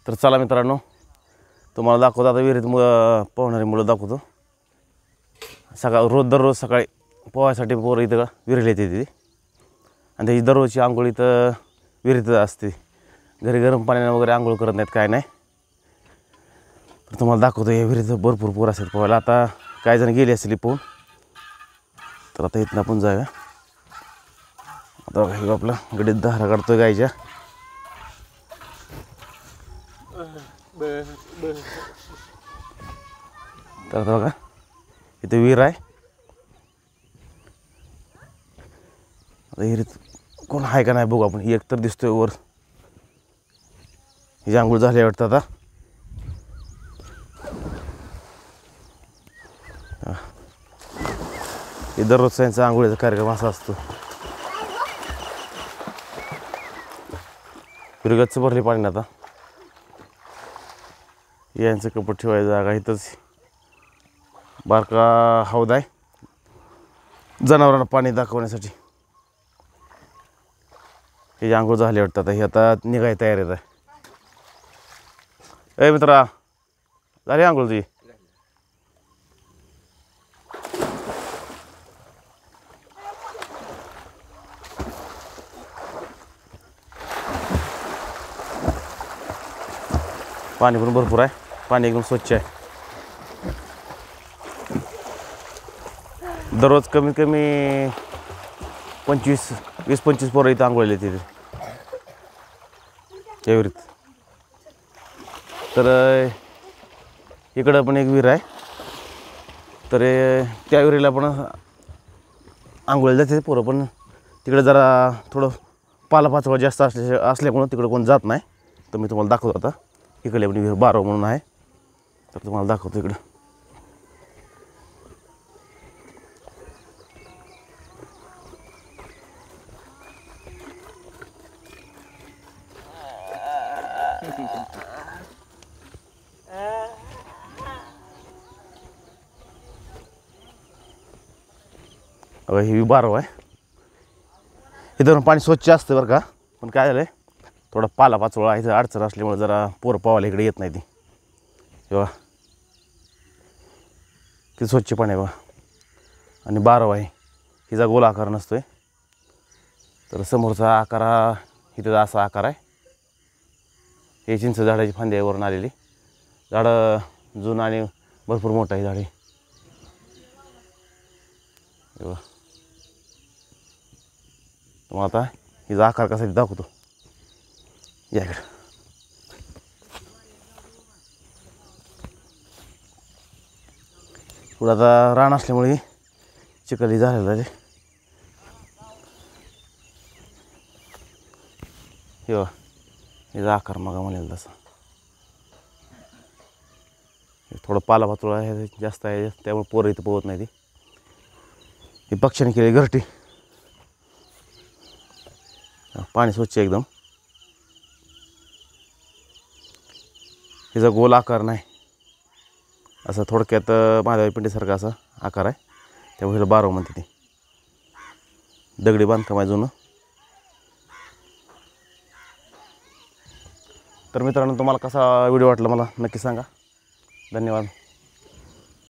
तर चला मित्रांनो, तुम्हाला दाखवतो आता विहिरीत पोहणारी मुलं दाखवतो. दररोज सकाळी पोहायसाठी पोरं इथं विहिरीला येते ती, आणि त्याची दररोजची आंघोळ इथं विहिरीतच असते. घरी गरम पाण्याने वगैरे आंघोळ करत नाहीत, काय नाही. तर तुम्हाला दाखवतो या विहिरीत भरपूर पोरं असतात पोहायला. आता काही जण गेले असतील पोहून, तर आता इथनं आपण जाऊया. आता बघा हे आपला गडीत धारा काढतोय गायच्या. तर आता बघा इथे विहीर आहे. आता विहिरीत कोण आहे का नाही बघू आपण. ही एकतर दिसतोय वर, ही आंघोळ झाली वाटतं आता. हे दररोज त्यांचा आंघोळीचा कार्यक्रम असा असतो. विरगतच भरली पाणी आता. यांचं कपड ठेवायची जागा इथंच बारका हौद आहे जनावरांना पाणी दाखवण्यासाठी. हे आंघोळ झाली वाटतं आता. ही आता निघाय तयारीत आहे. ए मित्रा, झाली आंघोळ तुझी? पाणी पण भरपूर आहे, पाणी एकदम स्वच्छ आहे. दररोज कमीत कमी 20-25 पोरं इथं आंघोळीला येते त्या विहिरीत. तर इकडं पण एक विहीर आहे. तर त्या विहिरीला पण आंघोळीला जाते पोरं, पण तिकडे जरा थोडं पालापाचोळा जास्त असल्यामुळं तिकडं कोण जात नाही. तर मी तुम्हाला दाखवतो आता. इकडे पण विहीर बारव म्हणून आहे, तर तुम्हाला दाखवतो इकडं. ही बारव आहे. इथं पाणी स्वच्छ असतं बरं का, पण काय झालं आहे थोडा पालापाचोळा इथं अडचण असल्यामुळे जरा पोरं पावायला इकडे येत नाही ती. बघा किती स्वच्छ पाणी आहे बघा. आणि बारव आहे, हिचा गोल आकार नसतोय. तर समोरचा आकार हा इथं असा आकार आहे. हे चिंच झाडाची फांद्यावरून आलेली. झाडं जुनं आणि भरपूर मोठं आहे झाड. बघा तुम्हाला आता हिचा आकार कसा दाखवतो. या इकडं. पुढं आता रान असल्यामुळे चिखली झालेलं आहे. हे बघा हिचा आकार मग म्हणेल तसा. थोडं पालापाचोळा आहे जास्त आहे, त्यामुळे पोरं इथं पोहत नाही. ती ही पक्ष्याने केली घरटी. पाणी स्वच्छ एकदम. हिचा गोल आकार नाही, असं थोडक्यात महादेवी पिंडीसारखा असा आकार आहे. त्यामुळे हिला बारव म्हणते. ती दगडी बांधकाम आहे जुनं. तर मित्रांनो, तुम्हाला कसा व्हिडिओ वाटला मला नक्की सांगा. धन्यवाद.